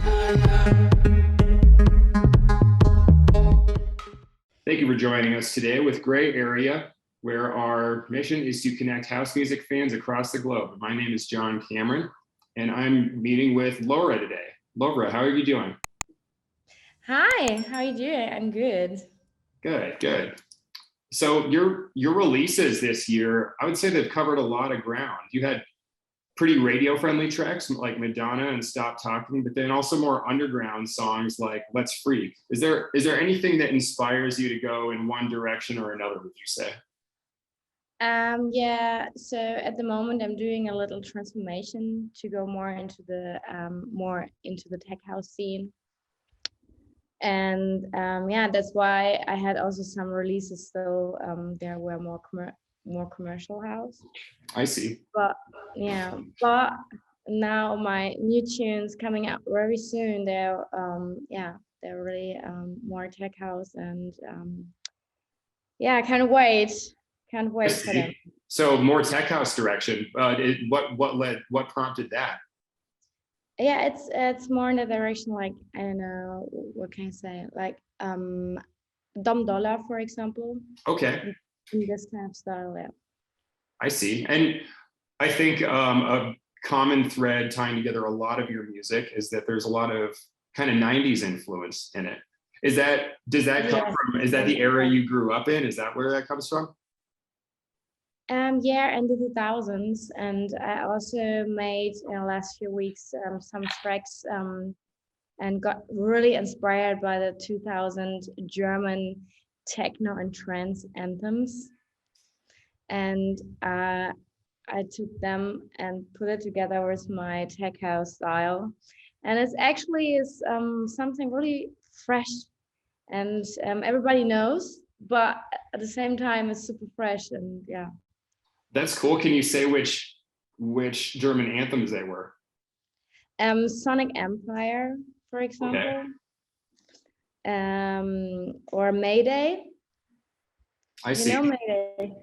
Thank you for joining us today with Gray Area, where our mission is to connect house music fans across the globe. My name is John Cameron, and I'm meeting with LOVRA today. LOVRA, how are you doing? Hi, how are you doing? I'm good. Good, good. So your releases this year, I would say they've covered a lot of ground. You had pretty radio-friendly tracks like Madonna and Stop Talking, but then also more underground songs like Let's Freak. Is there anything that inspires you to go in one direction or another, would you say? Yeah, so at the moment I'm doing a little transformation to go more into the tech house scene. And yeah, that's why I had also some releases, so there were more commercial house. I see. But yeah, but now my new tunes coming out very soon. They're really more tech house, and yeah, I can't wait. Can't wait for them. So more tech house direction. What prompted that? Yeah, it's more in the direction, like, I don't know, what can I say, like Dom Dollar, for example. Okay. In this kind of style, yeah. I see. And I think a common thread tying together a lot of your music is that there's a lot of kind of 90s influence in it. Does that come from, is that the era you grew up in? Is that where that comes from? Yeah, in the 2000s, and I also made in the last few weeks some tracks and got really inspired by the 2000 German techno and trance anthems, and I took them and put it together with my tech house style, and it's actually something really fresh, and everybody knows, but at the same time it's super fresh, and yeah. That's cool. Can you say which German anthems they were? Sonic Empire, for example. Okay. Or Mayday. I see. You know Mayday.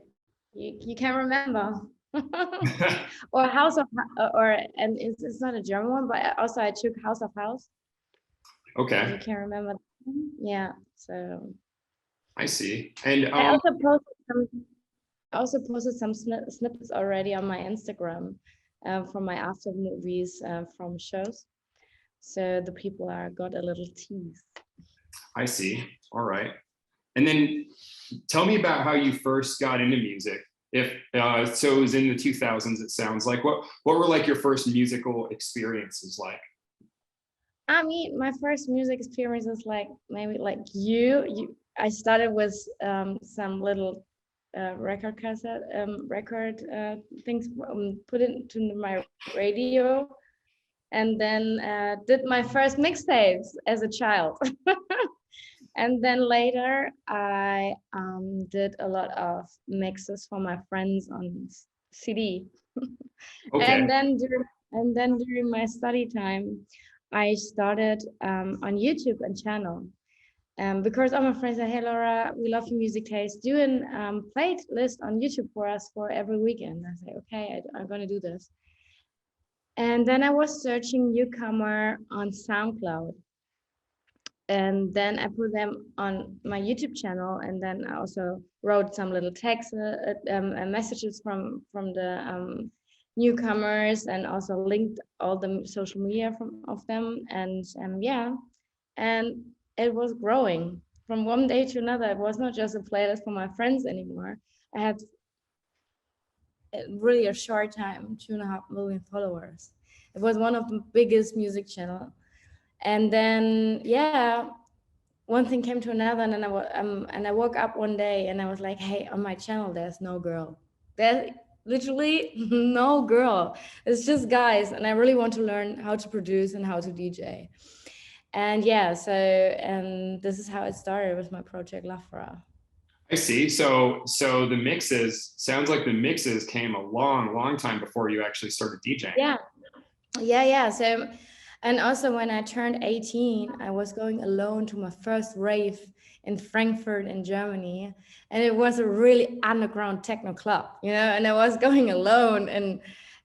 You can't remember. Or House of, and it's not a German one, but also I took House of House. Okay. You can't remember. Yeah. So. I see. And I also posted some snippets already on my Instagram from my after movies from shows. So the people got a little tease. I see. All right. And then tell me about how you first got into music. So it was in the 2000s, it sounds like. What were like your first musical experiences like? I mean, my first music experience is like maybe like I started with some little record cassette, things, put it into my radio, and then did my first mixtapes as a child. And then later I did a lot of mixes for my friends on CD. Okay. And then during my study time, I started on YouTube and channel. Because all my friends said, "Hey Laura, we love your music taste. Do a playlist on YouTube for us for every weekend." I said, "Okay, I'm gonna do this." And then I was searching newcomer on SoundCloud, and then I put them on my YouTube channel, and then I also wrote some little texts and messages from the newcomers, and also linked all the social media of them, and yeah, and it was growing from one day to another. It was not just a playlist for my friends anymore. I had really a short time 2.5 million followers. It was one of the biggest music channel. And then yeah, one thing came to another, and then I woke up one day and I was like, hey, on my channel there's no girl. There's literally no girl. It's just guys, and I really want to learn how to produce and how to DJ. And yeah, and this is how it started with my project LOVRA. I see. So the mixes, sounds like the mixes came a long time before you actually started DJing. Yeah. So, and also when I turned 18, I was going alone to my first rave in Frankfurt in Germany. And it was a really underground techno club, and I was going alone.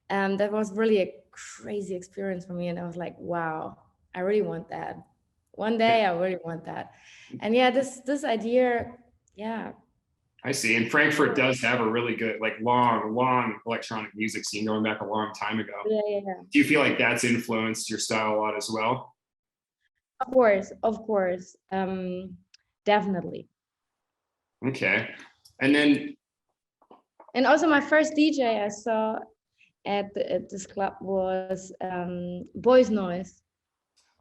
And that was really a crazy experience for me. And I was like, wow, I really want that. One day I really want that. And yeah, this idea, yeah. I see. And Frankfurt does have a really good, like long electronic music scene going back a long time ago. Yeah. Do you feel like that's influenced your style a lot as well? Of course. Definitely. Okay. And then, And also my first DJ I saw at this club was Boys Noise.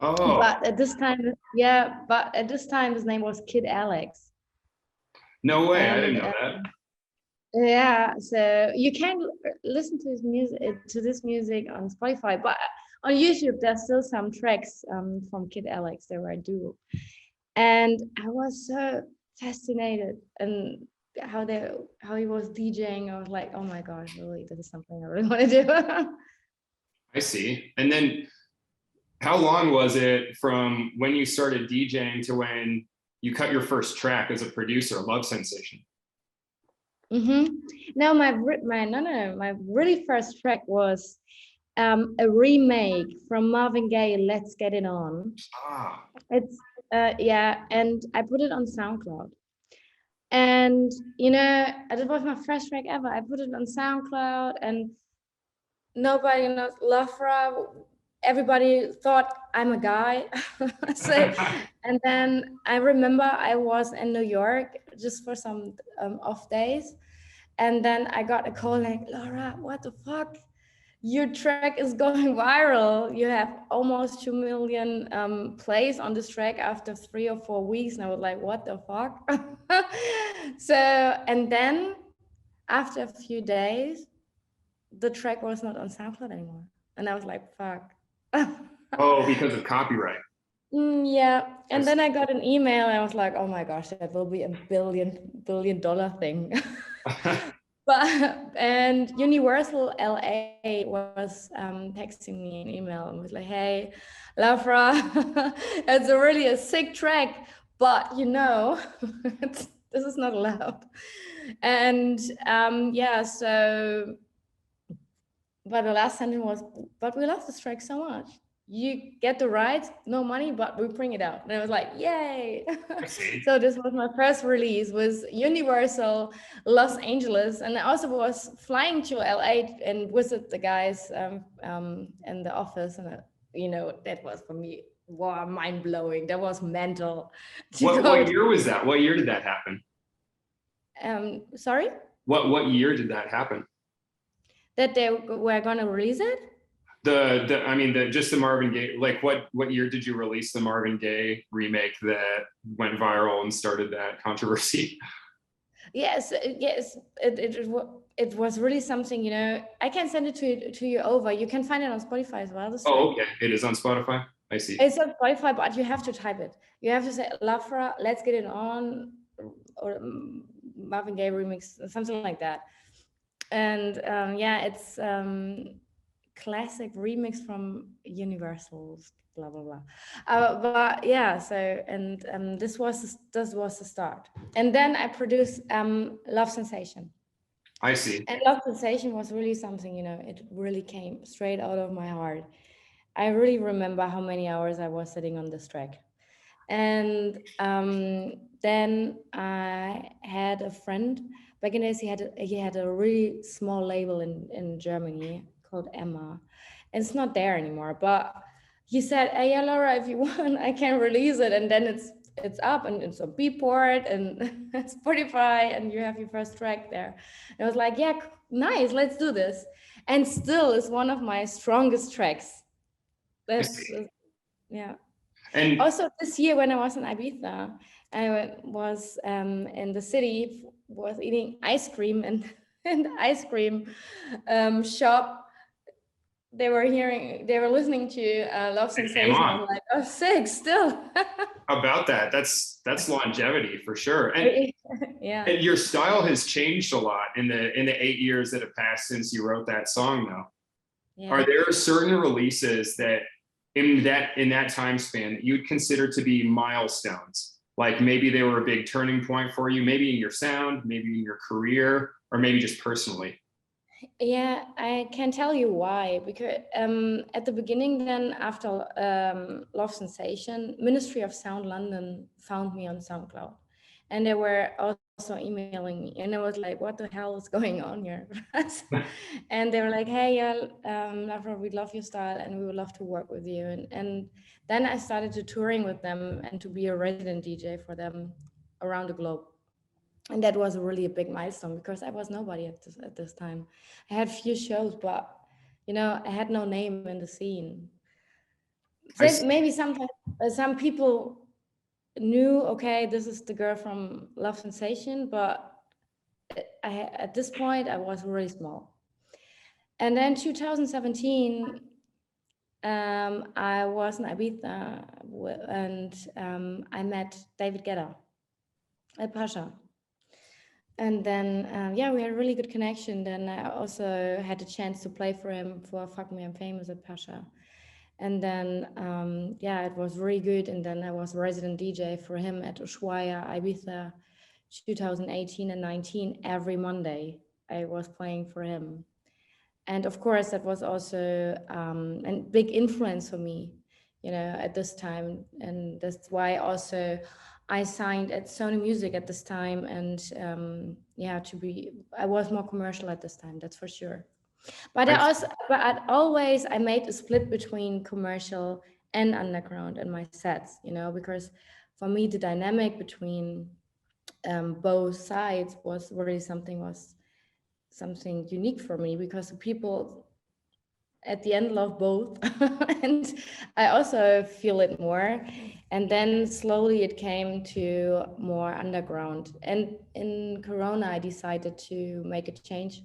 oh, But at this time, yeah, but at this time his name was Kid Alex. no way. I didn't And know that. yeah, so you can listen to his music, to this music on Spotify, but on YouTube there's still some tracks from Kid Alex that were duo. And I was so fascinated and how he was DJing. I was like, oh my gosh, really, this is something I really want to do. I see. And then how long was it from when you started DJing to when you cut your first track as a producer, Love Sensation? Now my really first track was a remake from Marvin Gaye, Let's Get It On. Ah, It's yeah, and I put it on SoundCloud. And you know, it was my first track ever. I put it on SoundCloud, and nobody knows LOVRA. Everybody thought I'm a guy. So, and then I remember I was in New York just for some off days, and then I got a call like, Laura, what the fuck? Your track is going viral. You have almost 2 million plays on this track after 3 or 4 weeks. And I was like, what the fuck? So, and then after a few days, the track was not on SoundCloud anymore. And I was like, fuck. oh, because of copyright. Yeah. And then I got an email and I was like, oh my gosh, that will be a billion dollar thing. But and Universal LA was texting me an email and was like, hey, LOVRA, it's really a sick track, but you know, this is not allowed. And yeah, so, but the last sentence was, but we love this track so much. You get the rights, no money, but we bring it out. And I was like, yay. So this was my first release, was Universal Los Angeles. And I also was flying to LA and visit the guys in the office. And, you know, that was for me, wow, mind blowing. That was mental. What year was that? What year did that happen? Sorry? What year did that happen? That they were going to release it? I mean, just the Marvin Gaye, like what year did you release the Marvin Gaye remake that went viral and started that controversy? Yes, it was really something, you know. I can send it to you over. You can find it on Spotify as well. Oh, okay. It is on Spotify. I see. It's on Spotify, but you have to type it. You have to say LOVRA, Let's Get It On, or Marvin Gaye remix, something like that. And yeah, it's classic remix from Universal's blah blah blah. But yeah, so and this was the start. And then I produced Love Sensation. I see. And Love Sensation was really something, you know, it really came straight out of my heart. I really remember how many hours I was sitting on this track. And then I had a friend back in the days. He had a really small label in Germany called Emma. And it's not there anymore, but he said, hey, yeah, Laura, if you want, I can release it. And then it's up and it's on Beatport and Spotify, and you have your first track there. And I was like, yeah, nice, let's do this. And still is one of my strongest tracks. Yeah. And also this year when I was in Ibiza, I was in the city, was eating ice cream, and in the ice cream shop, they were listening to Love Sensation. I was like, oh, sick still. About that, that's longevity for sure. And yeah, and your style has changed a lot in the 8 years that have passed since you wrote that song, though. Yeah. Are there certain releases that in that time span that you'd consider to be milestones? Like maybe they were a big turning point for you, maybe in your sound, maybe in your career, or maybe just personally? Yeah, I can tell you why. Because at the beginning, then after Love Sensation, Ministry of Sound London found me on SoundCloud, and they were also emailing me, and I was like, "What the hell is going on here?" And they were like, "Hey, yeah, Lavra, we love your style, and we would love to work with you." And then I started to touring with them and to be a resident DJ for them around the globe. And that was really a big milestone because I was nobody at this time. I had few shows, but I had no name in the scene. I So see. maybe sometimes some people knew, okay, this is the girl from Love Sensation, but at this point I was really small. And then 2017, I was in Ibiza and I met David Guetta at Pasha. And then, yeah, we had a really good connection. Then I also had the chance to play for him for Fuck Me, I'm Famous at Pasha. And then, yeah, it was really good. And then I was resident DJ for him at Ushuaia, Ibiza, 2018 and 19. Every Monday, I was playing for him. And of course, that was also a big influence for me, at this time. And that's why also I signed at Sony Music at this time. And yeah, I was more commercial at this time, that's for sure. But I I made a split between commercial and underground in my sets, because for me, the dynamic between both sides was really something unique for me because the people at the end love both and I also feel it more. And then slowly it came to more underground, and in Corona I decided to make a change,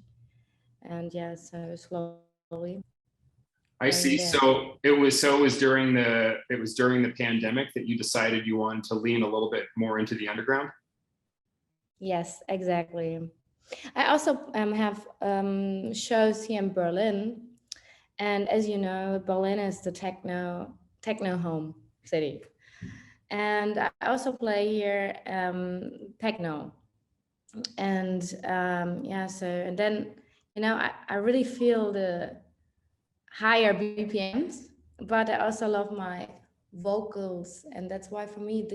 and yeah, so slowly I going see. there. So it was during the pandemic that you decided you wanted to lean a little bit more into the underground. Yes, exactly. I also have shows here in Berlin, and as you know, Berlin is the techno home city. And I also play here techno. And yeah, so and then I really feel the higher BPMs, but I also love my vocals, and that's why for me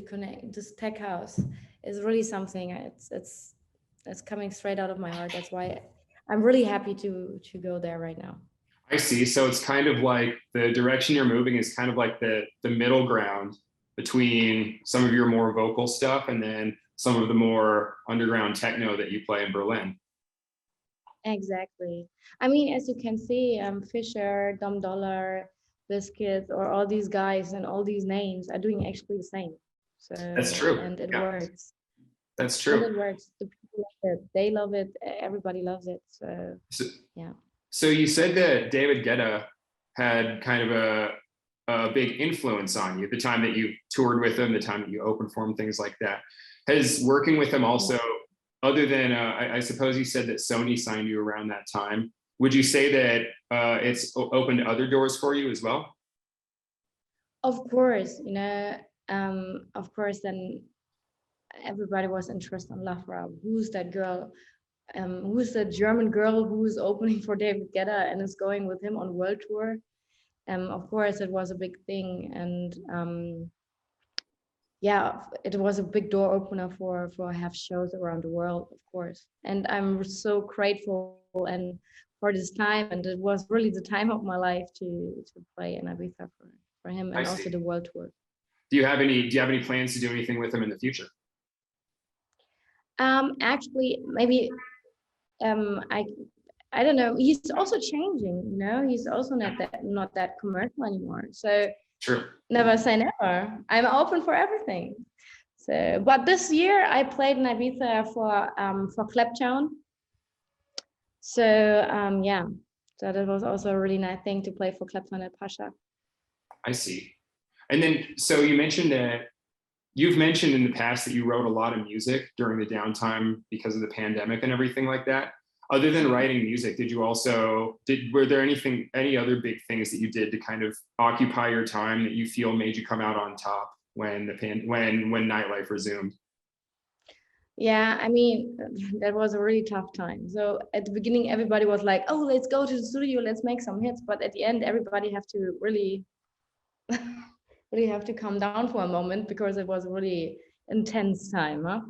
this tech house is really something. It's coming straight out of my heart. That's why I'm really happy to go there right now. I see. So it's kind of like the direction you're moving is kind of like the middle ground between some of your more vocal stuff and then some of the more underground techno that you play in Berlin. Exactly. I mean, as you can see, Fisher, Dom Dollar, Biscuit, or all these guys and all these names are doing actually the same. So, That's true. and it Yeah, works. that's And true. it works. The people love it. They love it. Everybody loves it. So, So, yeah. so you said that David Guetta had kind of a big influence on you, the time that you toured with him, the time that you opened for him, things like that. Has working with him also, other than, I suppose you said that Sony signed you around that time. Would you say that it's opened other doors for you as well? Of course, of course, then everybody was interested in LOVRA. Who's that girl? Who's that German girl who's opening for David Guetta and is going with him on world tour? Of course, it was a big thing, and yeah, it was a big door opener for have shows around the world, of course. And I'm so grateful and for this time, and it was really the time of my life to play in Ibiza for him, I and also see. the world tour. Do you have any plans to do anything with him in the future? Actually, maybe um, I I don't know. He's also changing. He's also not that commercial anymore. So True. never say never. I'm open for everything. So, but this year I played in Ibiza for Claptown. So yeah, so that was also a really nice thing to play for Claptown at Pasha. I see. And then, so you've mentioned in the past that you wrote a lot of music during the downtime because of the pandemic and everything like that. Other than writing music, were there any other big things that you did to kind of occupy your time that you feel made you come out on top when when nightlife resumed? Yeah, I mean, that was a really tough time. So at the beginning, everybody was like, "Oh, let's go to the studio, let's make some hits." But at the end, everybody have to really, really have to calm down for a moment because it was a really intense time. Huh?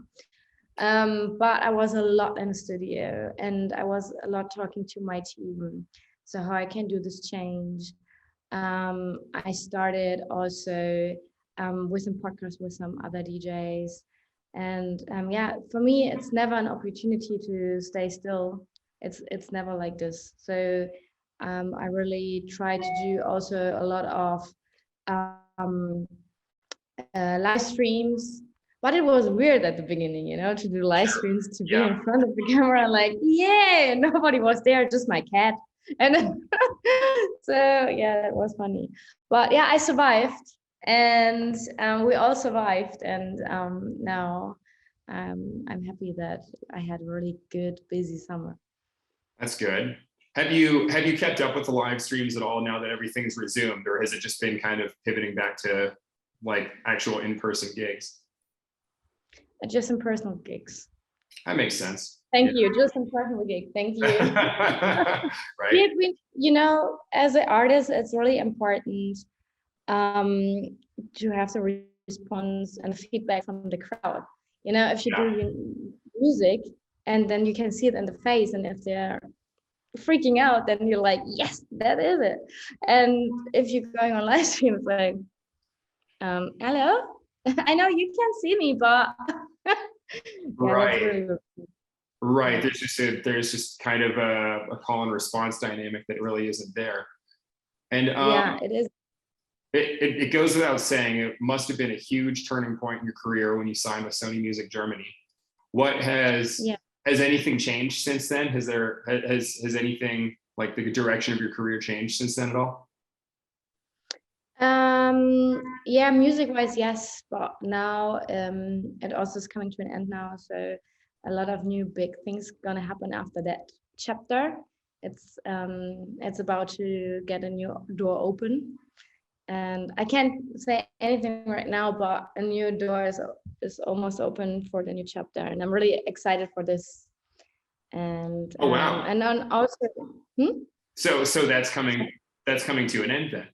But I was a lot in the studio, and I was a lot talking to my team. So how I can do this change. I started also with some podcasts with some other DJs. And yeah, for me, it's never an opportunity to stay still. It's never like this. So I really try to do also a lot of um, live streams. But it was weird at the beginning, you know, to do live streams, to be Yeah, in front of the camera, like, yeah, nobody was there, just my cat. And so, yeah, that was funny. But yeah, I survived, and we all survived. And now I'm happy that I had a really good, busy summer. that's good. Have you kept up with the live streams at all now that everything's resumed, or has it just been kind of pivoting back to like actual in-person gigs? Just in personal gigs. That makes sense. Thank you. Just in personal gig. Thank you. Right. You know, as an artist, it's really important um, to have the response and feedback from the crowd. You know, if you do Yeah. your music and then you can see it in the face, and if they're freaking out, then you're like, yes, that is it. And if you're going on live stream, it's like, hello, I know you can't see me, but yeah, that's Right. really Right. There's just kind of a call and response dynamic that really isn't there. And yeah, it is. it goes without saying, it must have been a huge turning point in your career when you signed with Sony Music Germany. What Yeah. has anything changed since then? Has anything like the direction of your career changed since then at all? Yeah, music wise, yes, but now it also is coming to an end now. So a lot of new big things gonna happen after that chapter. It's about to get a new door open. And I can't say anything right now, but a new door is almost open for the new chapter. And I'm really excited for this. Oh wow. And then also hmm? So that's coming to an end then.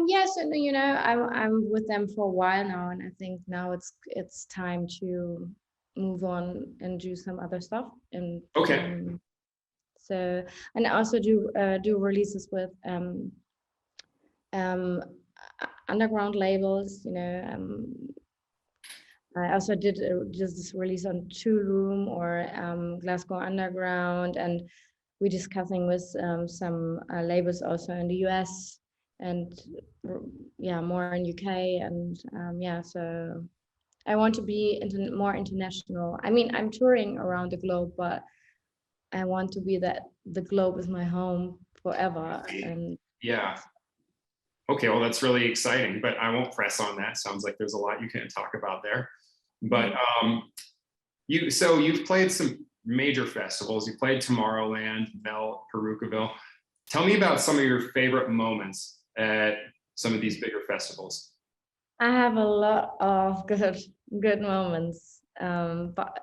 Yes, and you know, I'm with them for a while now, and I think now it's time to move on and do some other stuff. And Okay. so, and I also do releases with um underground labels. You know, I also did just this release on Two Room or Glasgow Underground, and we're discussing with some labels also in the US and yeah, more in UK. And yeah, so I want to be more international. I mean, I'm touring around the globe, but I want to be that the globe is my home forever. And Yeah. Okay, well, that's really exciting, but I won't press on that. Sounds like there's a lot you can talk about there. But you've played some major festivals. You played Tomorrowland, Melt, Perukaville. Tell me about some of your favorite moments at some of these bigger festivals. I have a lot of good moments. But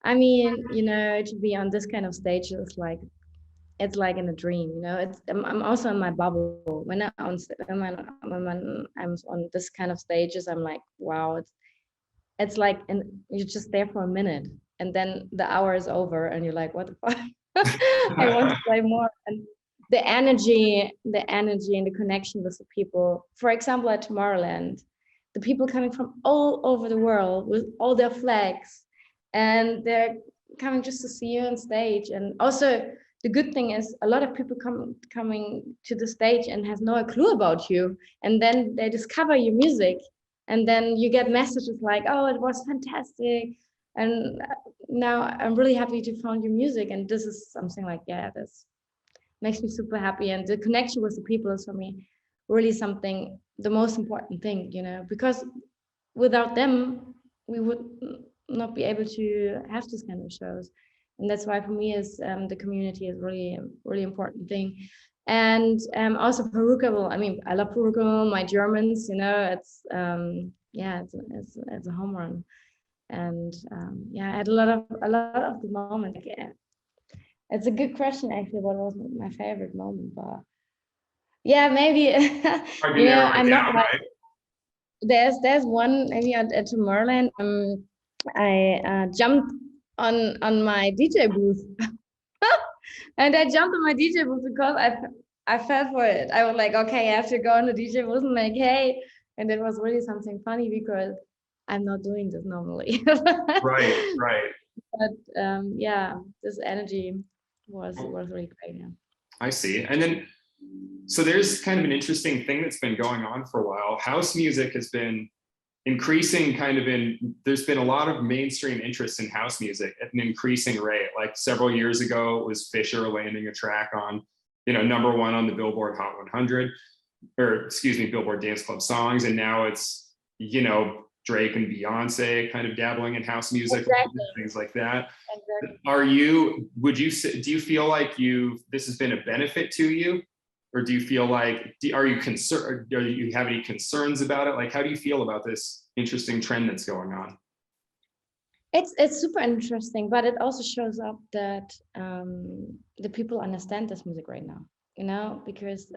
I mean, you know, to be on this kind of stage is like it's like in a dream, you know. I'm also in my bubble when I'm on this kind of stages. I'm like, wow, it's like, and you're just there for a minute, and then the hour is over, and you're like, what the fuck? I want to play more. And the energy and the connection with the people. For example, at Tomorrowland, the people coming from all over the world with all their flags, and they're coming just to see you on stage. And also, the good thing is a lot of people coming to the stage and has no clue about you, and then they discover your music, and then you get messages like, "Oh, it was fantastic," and now I'm really happy to find your music. And this is something like, yeah, this makes me super happy. And the connection with the people is for me really something, the most important thing, you know, because without them we would not be able to have this kind of shows. And that's why for me is the community is really important thing. And also Perukaville. I mean, I love Perukaville. My Germans, you know, it's yeah, it's a home run. And yeah, I had a lot of the moments. Like, yeah. It's a good question actually. What was my favorite moment? But yeah, maybe Hard to you know, narrow it I'm not down, like right? there's one maybe at Tomorrowland. I jumped on my DJ booth, and I jumped on my DJ booth because I fell for it. I was like, okay, I have to go on the DJ booth and like, hey, and it was really something funny because I'm not doing this normally. Right, right. But yeah, this energy was really great. Yeah. I see. And then, so there's kind of an interesting thing that's been going on for a while. House music has been increasing there's been a lot of mainstream interest in house music at an increasing rate. Like several years ago, it was Fisher landing a track on, #1 on the Billboard Hot 100, or excuse me, Billboard Dance Club Songs. And now it's, Drake and Beyonce kind of dabbling in house music, Exactly. things like that. Exactly. Do you feel like this has been a benefit to you? Or do you feel like, are you concerned? Do you have any concerns about it? Like, how do you feel about this interesting trend that's going on? It's super interesting, but it also shows up that the people understand this music right now, because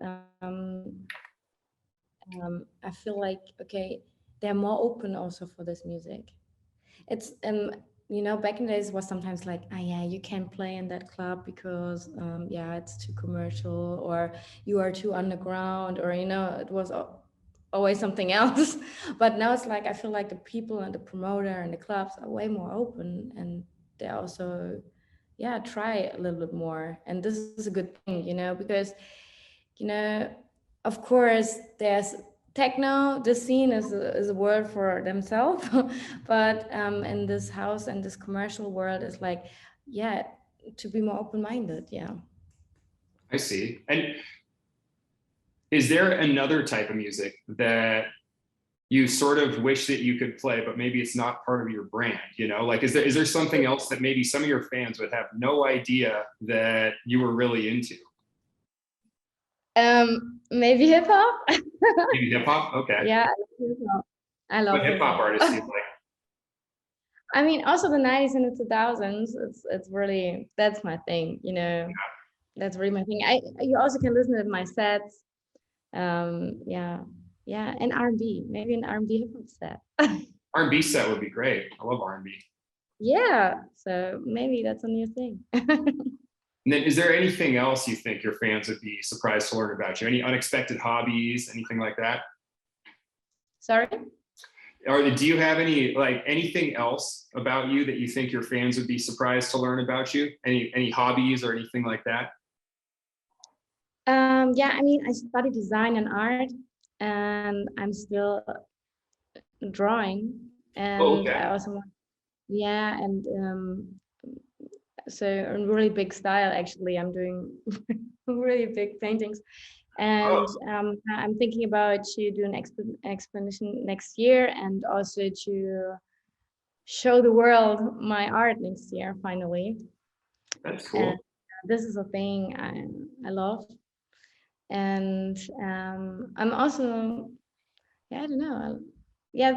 I feel like, okay, they're more open also for this music. It's back in the days it was sometimes like, yeah, you can't play in that club because yeah, it's too commercial, or you are too underground, or it was always something else. But now it's like I feel like the people and the promoter and the clubs are way more open, and they also try a little bit more, and this is a good thing, because of course there's techno. The scene is a word for themselves, but in this house and this commercial world is like, yeah, to be more open-minded. Yeah. I see. And is there another type of music that you sort of wish that you could play, but maybe it's not part of your brand, Like, is there something else that maybe some of your fans would have no idea that you were really into? Maybe hip hop. Maybe hip hop? Okay. Yeah, I love hip hop. I love What hip hop artists do you like? I mean, also the 90s and the 2000s. It's really, that's my thing. That's really my thing. You also can listen to my sets. Yeah, and R&B, maybe an R&B hip hop set. R&B set would be great. I love R&B. Yeah, so maybe that's a new thing. And then, is there anything else you think your fans would be surprised to learn about you? Any unexpected hobbies, anything like that? Sorry? Or do you have anything else about you that you think your fans would be surprised to learn about you? Any hobbies or anything like that? Yeah, I mean, I studied design and art, and I'm still drawing, and Okay. I also want, and so in really big style, actually, I'm doing really big paintings, and I'm thinking about to do an expedition next year, and also to show the world my art next year, finally. That's cool. And this is a thing I love. And I'm also, I don't know.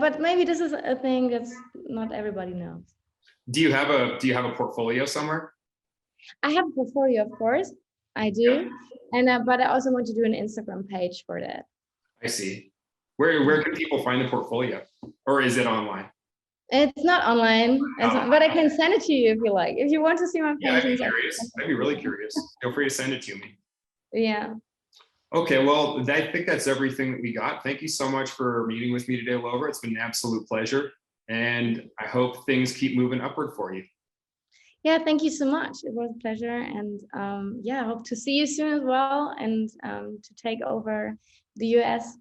But maybe this is a thing that's not everybody knows. Do you have a portfolio somewhere? I have a portfolio, of course, I do, and but I also want to do an Instagram page for that. I see. Where can people find the portfolio, or is it online? It's not online, but I can send it to you if you like. If you want to see my paintings, I'd be curious. I'd be really curious. Feel free to send it to me. Yeah. Okay, well, I think that's everything that we got. Thank you so much for meeting with me today, LOVRA. It's been an absolute pleasure, and I hope things keep moving upward for you. Yeah, thank you so much. It was a pleasure, and I hope to see you soon as well, and to take over the US.